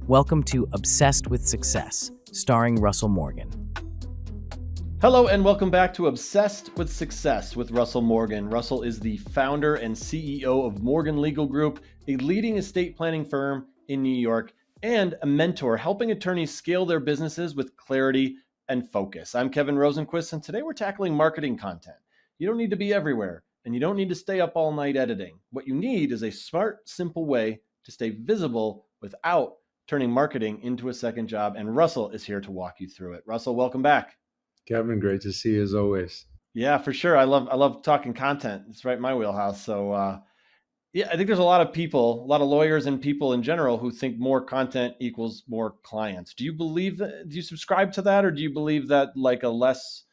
Welcome to Obsessed with Success, starring Russel Morgan. Hello and welcome back to Obsessed with Success with Russel Morgan. Russel is the founder and CEO of Morgan Legal Group, a leading estate planning firm in New York, and a mentor helping attorneys scale their businesses with clarity and focus. I'm Kevin Rosenquist, and today we're tackling marketing content. You don't need to be everywhere, and you don't need to stay up all night editing. What you need is a smart, simple way to stay visible without turning marketing into a second job, and Russel is here to walk you through it. Russel, welcome back. Kevin, great to see you as always. Yeah, for sure. I love talking content. It's right in my wheelhouse. So yeah, I think there's a lot of people, a lot of lawyers and people in general who think more content equals more clients. Do you believe that? Do you subscribe to that, or do you believe that like a less,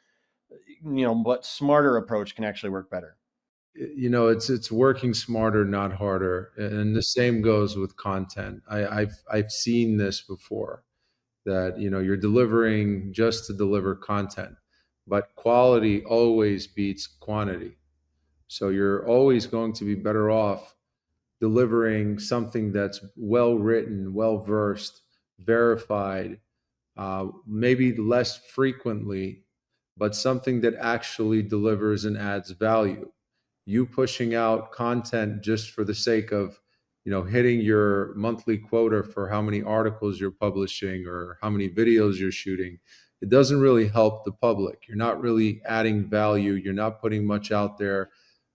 but smarter approach can actually work better? It's working smarter, not harder, and the same goes with content. I've seen this before, that you're delivering just to deliver content, but quality always beats quantity. So you're always going to be better off delivering something that's well written, well versed, verified, maybe less frequently, but something that actually delivers and adds value. You pushing out content just for the sake of, hitting your monthly quota for how many articles you're publishing or how many videos you're shooting, it doesn't really help the public. You're not really adding value. You're not putting much out there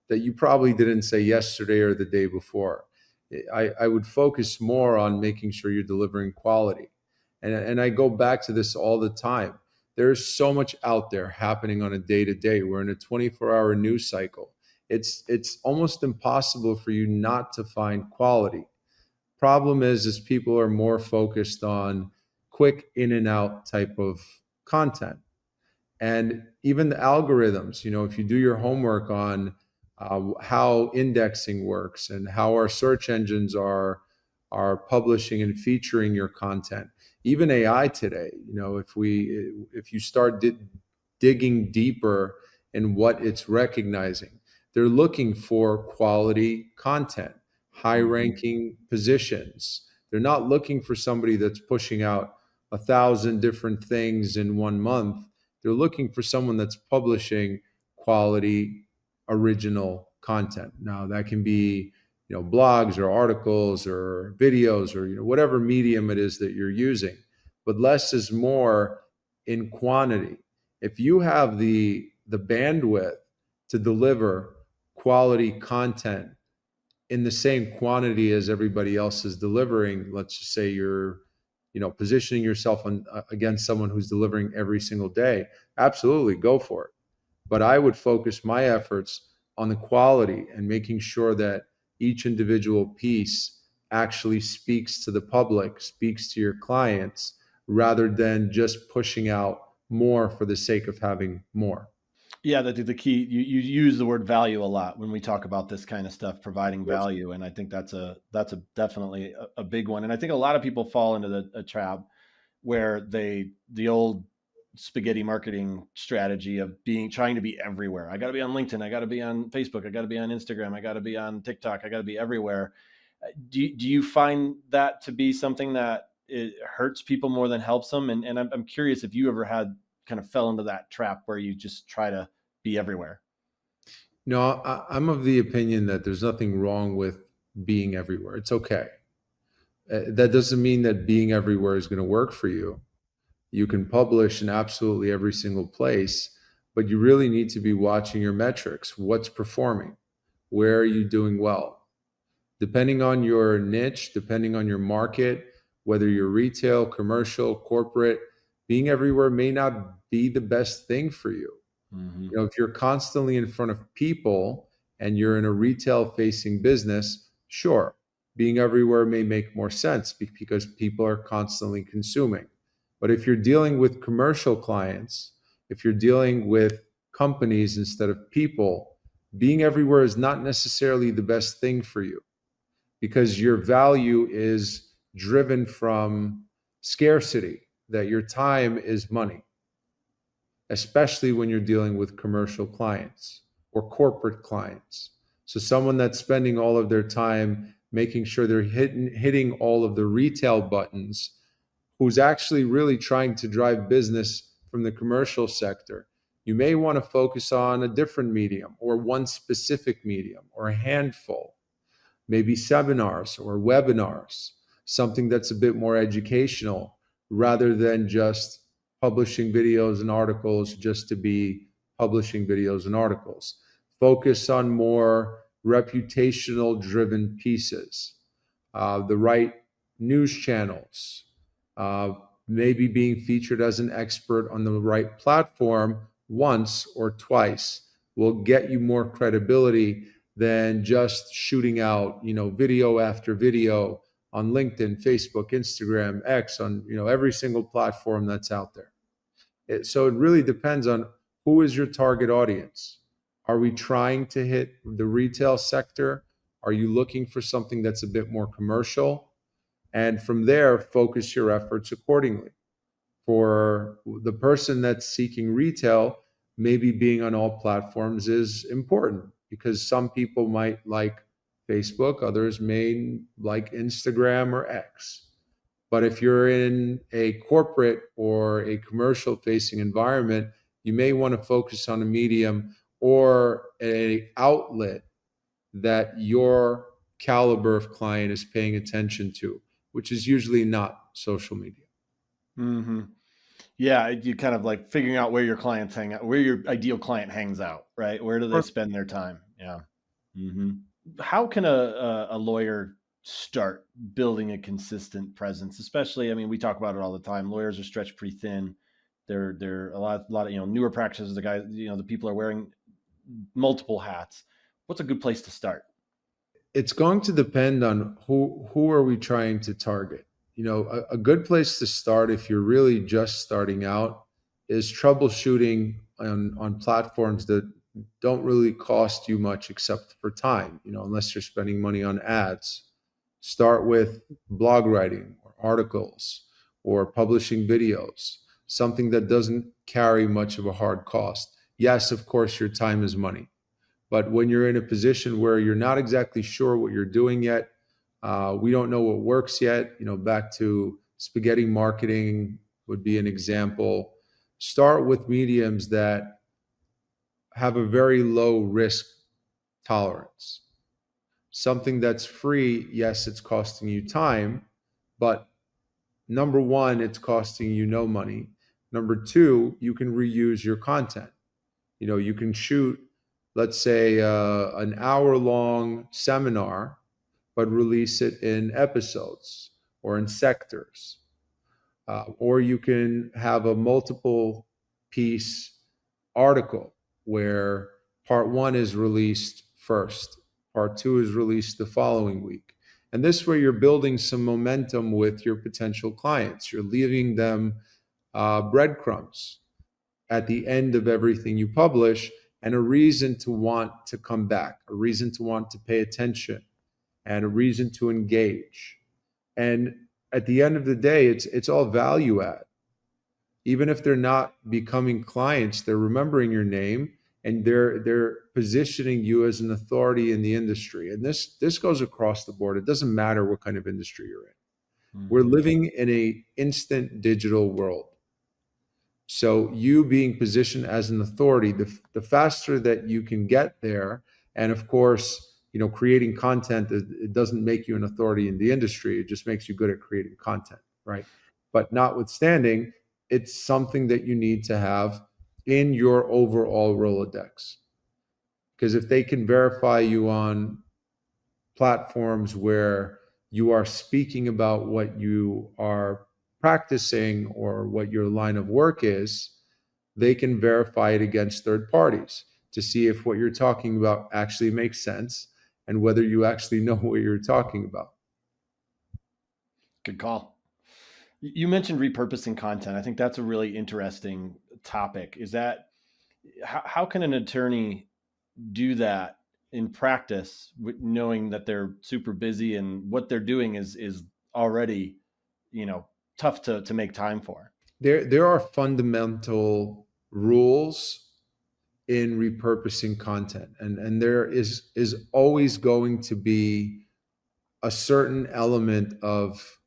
that you probably didn't say yesterday or the day before. I would focus more on making sure you're delivering quality. And I go back to this all the time. There's so much out there happening on a day-to-day. We're in a 24-hour news cycle. It's almost impossible for you not to find quality. Problem is people are more focused on quick in and out type of content. And even the algorithms, if you do your homework on how indexing works and how our search engines are publishing and featuring your content. Even AI today, if you start digging deeper in what it's recognizing, they're looking for quality content, high ranking positions. They're not looking for somebody that's pushing out 1,000 different things in 1 month. They're looking for someone that's publishing quality, original content. Now that can be, blogs or articles or videos or, whatever medium it is that you're using, but less is more in quantity. If you have the bandwidth to deliver quality content in the same quantity as everybody else is delivering, let's just say you're positioning yourself against someone who's delivering every single day, absolutely go for it. But I would focus my efforts on the quality and making sure that each individual piece actually speaks to the public, speaks to your clients, rather than just pushing out more for the sake of having more. Yeah, the key, you use the word value a lot when we talk about this kind of stuff, providing value, and I think that's definitely a big one. And I think a lot of people fall into a trap where the old spaghetti marketing strategy of trying to be everywhere. I got to be on LinkedIn. I got to be on Facebook. I got to be on Instagram. I got to be on TikTok. I got to be everywhere. Do you find that to be something that it hurts people more than helps them? And I'm curious if you ever had kind of fell into that trap where you just try to be everywhere. No, I'm of the opinion that there's nothing wrong with being everywhere. It's okay. That doesn't mean that being everywhere is going to work for you. You can publish in absolutely every single place, but you really need to be watching your metrics. What's performing? Where are you doing well? Depending on your niche, depending on your market, whether you're retail, commercial, corporate, being everywhere may not be the best thing for you. Mm-hmm. If you're constantly in front of people and you're in a retail facing business, sure, being everywhere may make more sense because people are constantly consuming. But if you're dealing with commercial clients, if you're dealing with companies instead of people, being everywhere is not necessarily the best thing for you, because your value is driven from scarcity, that your time is money, especially when you're dealing with commercial clients or corporate clients. So someone that's spending all of their time making sure they're hitting all of the retail buttons, who's actually really trying to drive business from the commercial sector. You may want to focus on a different medium or one specific medium or a handful, maybe seminars or webinars, something that's a bit more educational rather than just publishing videos and articles just to be publishing videos and articles. Focus on more reputational driven pieces, the right news channels, uh, maybe being featured as an expert on the right platform once or twice will get you more credibility than just shooting out, video after video on LinkedIn, Facebook, Instagram, X, on, every single platform that's out there. So it really depends on who is your target audience. Are we trying to hit the retail sector? Are you looking for something that's a bit more commercial? And from there, focus your efforts accordingly. For the person that's seeking retail, maybe being on all platforms is important because some people might like Facebook, others may like Instagram or X. But if you're in a corporate or a commercial facing environment, you may want to focus on a medium or a outlet that your caliber of client is paying attention to, which is usually not social media. Mm-hmm. Yeah, you kind of like figuring out where your clients hang out, where your ideal client hangs out, right? Where do they spend their time? Yeah. Mm-hmm. How can a lawyer start building a consistent presence? Especially, I mean, we talk about it all the time. Lawyers are stretched pretty thin. They're a lot of newer practices. The guys, the people are wearing multiple hats. What's a good place to start? It's going to depend on who are we trying to target. A good place to start if you're really just starting out is troubleshooting on platforms that don't really cost you much except for time, unless you're spending money on ads. Start with blog writing or articles or publishing videos, something that doesn't carry much of a hard cost. Yes, of course, your time is money. But when you're in a position where you're not exactly sure what you're doing yet, we don't know what works yet, back to spaghetti marketing would be an example. Start with mediums that have a very low risk tolerance. Something that's free, yes, it's costing you time, but number one, it's costing you no money. Number two, you can reuse your content. You can shoot, let's say, an hour-long seminar, but release it in episodes or in sectors. Or you can have a multiple piece article where part one is released first, part two is released the following week. And this way you're building some momentum with your potential clients. You're leaving them breadcrumbs at the end of everything you publish, and a reason to want to come back, a reason to want to pay attention, and a reason to engage. And at the end of the day, it's all value add. Even if they're not becoming clients, they're remembering your name and they're positioning you as an authority in the industry. And this goes across the board. It doesn't matter what kind of industry you're in. Mm-hmm. We're living in an instant digital world. So you being positioned as an authority, the faster that you can get there, and of course, creating content, it doesn't make you an authority in the industry. It just makes you good at creating content, right? But notwithstanding, it's something that you need to have in your overall Rolodex. Because if they can verify you on platforms where you are speaking about what you are practicing or what your line of work is, they can verify it against third parties to see if what you're talking about actually makes sense and whether you actually know what you're talking about. Good call. You mentioned repurposing content. I think that's a really interesting topic. Is that how can an attorney do that in practice, knowing that they're super busy and what they're doing is already, tough to make time for? There are fundamental rules in repurposing content, and there is always going to be a certain element of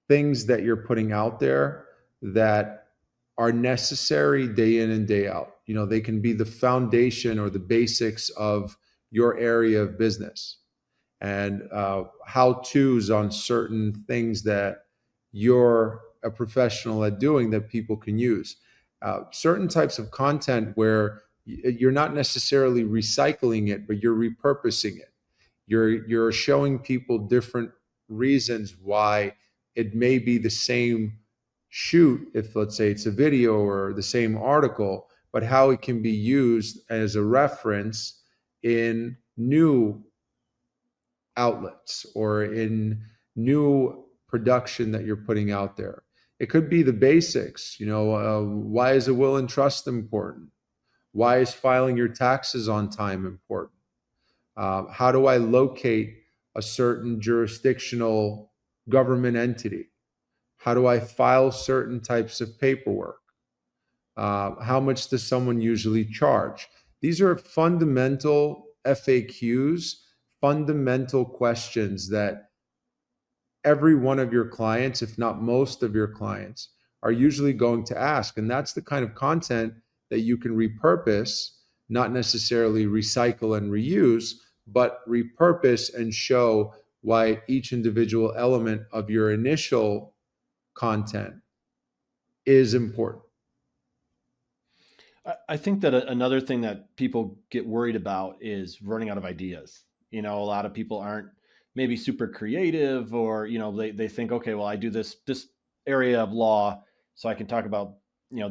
things that you're putting out there that are necessary day in and day out. They can be the foundation or the basics of your area of business, and how-tos on certain things that you're a professional at doing that people can use. Certain types of content where you're not necessarily recycling it, but you're repurposing it. You're showing people different reasons why it may be the same shoot, if let's say it's a video or the same article, but how it can be used as a reference in new outlets or in new production that you're putting out there. It could be the basics. Why is a will and trust important? Why is filing your taxes on time important? How do I locate a certain jurisdictional government entity? How do I file certain types of paperwork? How much does someone usually charge? These are fundamental FAQs, fundamental questions that every one of your clients, if not most of your clients, are usually going to ask. And that's the kind of content that you can repurpose, not necessarily recycle and reuse, but repurpose and show why each individual element of your initial content is important. I think that another thing that people get worried about is running out of ideas. A lot of people aren't maybe super creative, or they think, okay, well, I do this area of law, so I can talk about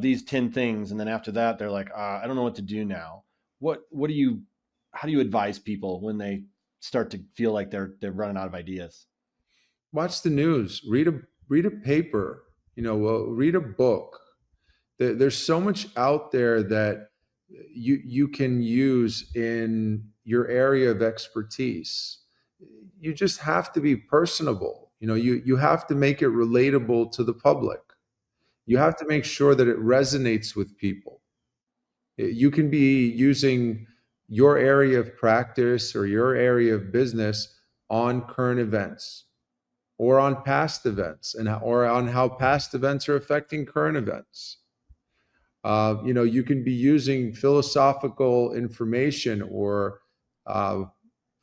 these 10 things, and then after that they're like, I don't know what to do now. How do you advise people when they start to feel like they're running out of ideas? Watch the news, read a paper, read a book. There's so much out there that you can use in your area of expertise. You just have to be personable. You have to make it relatable to the public. You have to make sure that it resonates with people. You can be using your area of practice or your area of business on current events or on past events, or on how past events are affecting current events. You can be using philosophical information or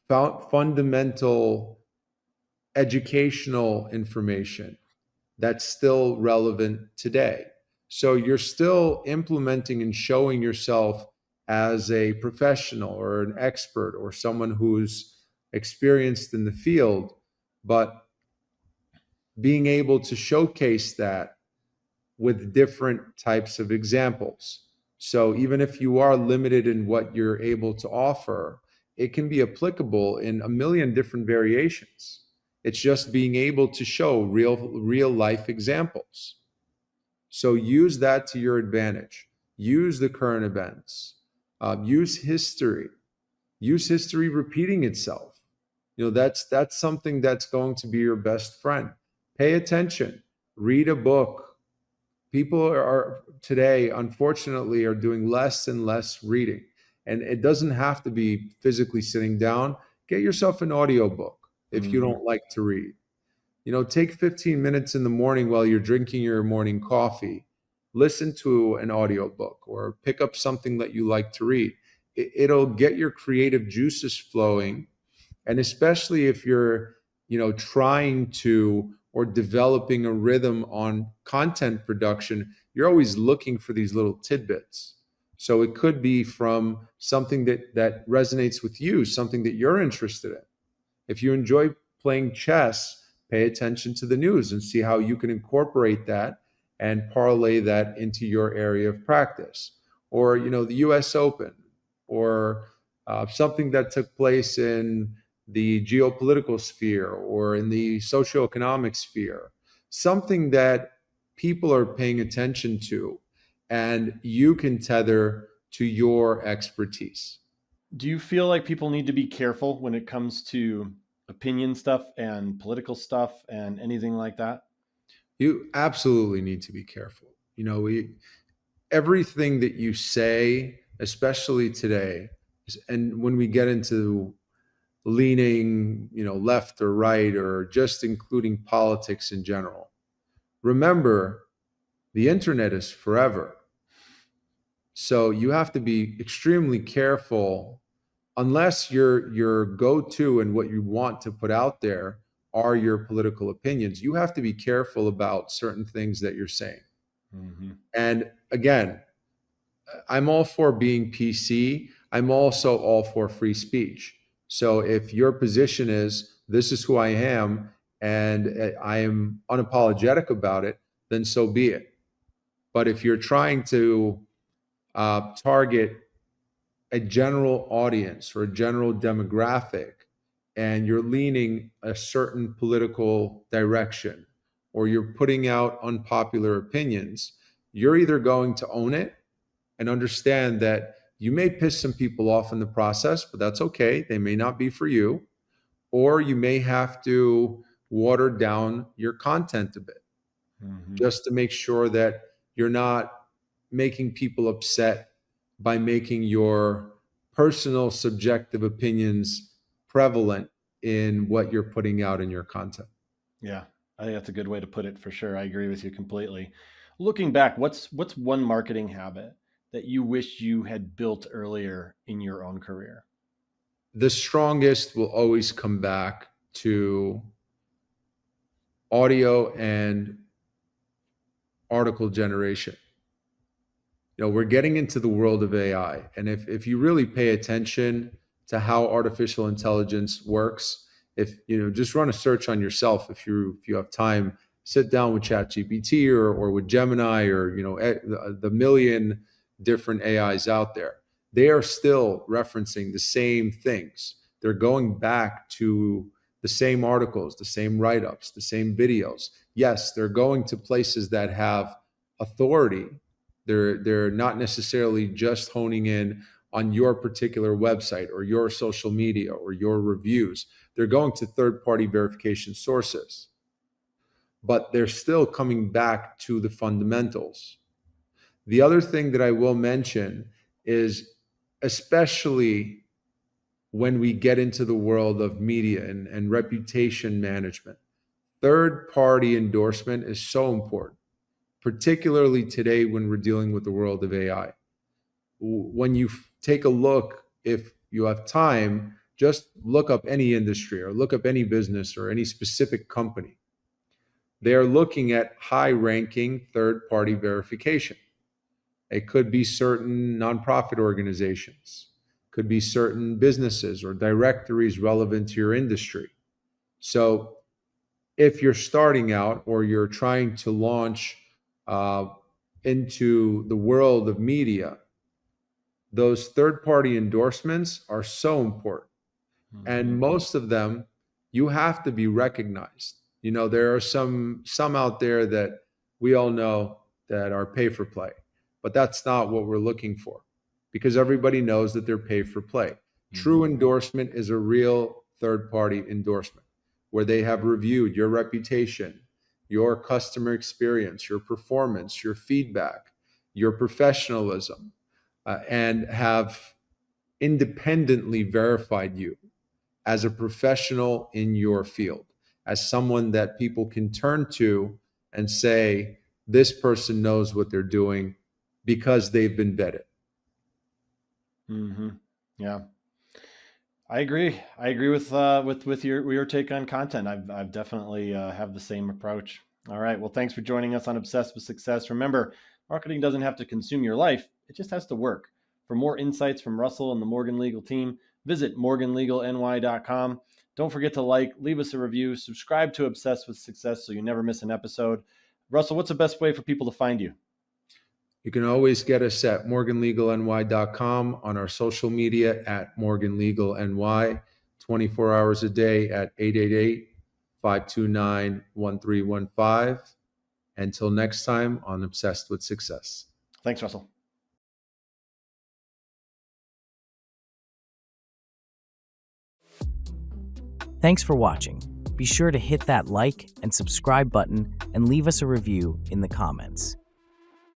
fundamental educational information that's still relevant today. So you're still implementing and showing yourself as a professional or an expert or someone who's experienced in the field, but being able to showcase that with different types of examples. So even if you are limited in what you're able to offer, it can be applicable in a million different variations. It's just being able to show real life examples. So use that to your advantage. Use the current events. Use history. Use history repeating itself. That's something that's going to be your best friend. Pay attention. Read a book. People are today, unfortunately, are doing less and less reading. And it doesn't have to be physically sitting down. Get yourself an audiobook if you don't like to read. Take 15 minutes in the morning while you're drinking your morning coffee. Listen to an audiobook or pick up something that you like to read. It'll get your creative juices flowing. And especially if you're, trying to or developing a rhythm on content production, you're always looking for these little tidbits. So it could be from something that resonates with you, something that you're interested in. If you enjoy playing chess, pay attention to the news and see how you can incorporate that and parlay that into your area of practice. Or, the US Open, or something that took place in the geopolitical sphere or in the socioeconomic sphere, something that people are paying attention to and you can tether to your expertise. Do you feel like people need to be careful when it comes to opinion stuff and political stuff and anything like that? You absolutely need to be careful. Everything that you say, especially today, and when we get into leaning, left or right, or just including politics in general. Remember, the internet is forever. So you have to be extremely careful, unless your go-to and what you want to put out there are your political opinions. You have to be careful about certain things that you're saying. Mm-hmm. And again, I'm all for being PC. I'm also all for free speech. So if your position is, this is who I am, and I am unapologetic about it, then so be it. But if you're trying to target a general audience or a general demographic, and you're leaning a certain political direction, or you're putting out unpopular opinions, you're either going to own it and understand that you may piss some people off in the process, but that's okay. They may not be for you. Or you may have to water down your content a bit, just to make sure that you're not making people upset by making your personal subjective opinions prevalent in what you're putting out in your content. Yeah, I think that's a good way to put it for sure. I agree with you completely. Looking back, what's one marketing habit that you wish you had built earlier in your own career? The strongest will always come back to audio and article generation. We're getting into the world of AI. And if you really pay attention to how artificial intelligence works, if just run a search on yourself, if you have time, sit down with ChatGPT or with Gemini, or the million different AIs out there. They are still referencing the same things. They're going back to the same articles, the same write-ups, the same videos. Yes, they're going to places that have authority. They're not necessarily just honing in on your particular website or your social media or your reviews. They're going to third-party verification sources, but they're still coming back to the fundamentals. The other thing that I will mention is, especially when we get into the world of media and reputation management, third-party endorsement is so important, particularly today when we're dealing with the world of AI. When you take a look, if you have time, just look up any industry or look up any business or any specific company. They're looking at high-ranking third-party verification. It could be certain nonprofit organizations, could be certain businesses or directories relevant to your industry. So if you're starting out or you're trying to launch into the world of media, those third-party endorsements are so important. Mm-hmm. And most of them, you have to be recognized. There are some out there that we all know that are pay for play, but that's not what we're looking for, because everybody knows that they're pay for play. Mm-hmm. True endorsement is a real third-party endorsement where they have reviewed your reputation, your customer experience, your performance, your feedback, your professionalism, and have independently verified you as a professional in your field, as someone that people can turn to and say, this person knows what they're doing because they've been vetted. Mm-hmm. Yeah. I agree. I agree with your take on content. I've definitely have the same approach. All right. Well, thanks for joining us on Obsessed with Success. Remember, marketing doesn't have to consume your life. It just has to work. For more insights from Russell and the Morgan Legal team, visit morganlegalny.com. Don't forget to leave us a review, subscribe to Obsessed with Success so you never miss an episode. Russell, what's the best way for people to find you? You can always get us at morganlegalny.com, on our social media at morganlegalny, 24 hours a day at 888-529-1315. Until next time on Obsessed with Success. Thanks, Russell. Thanks for watching. Be sure to hit that like and subscribe button and leave us a review in the comments.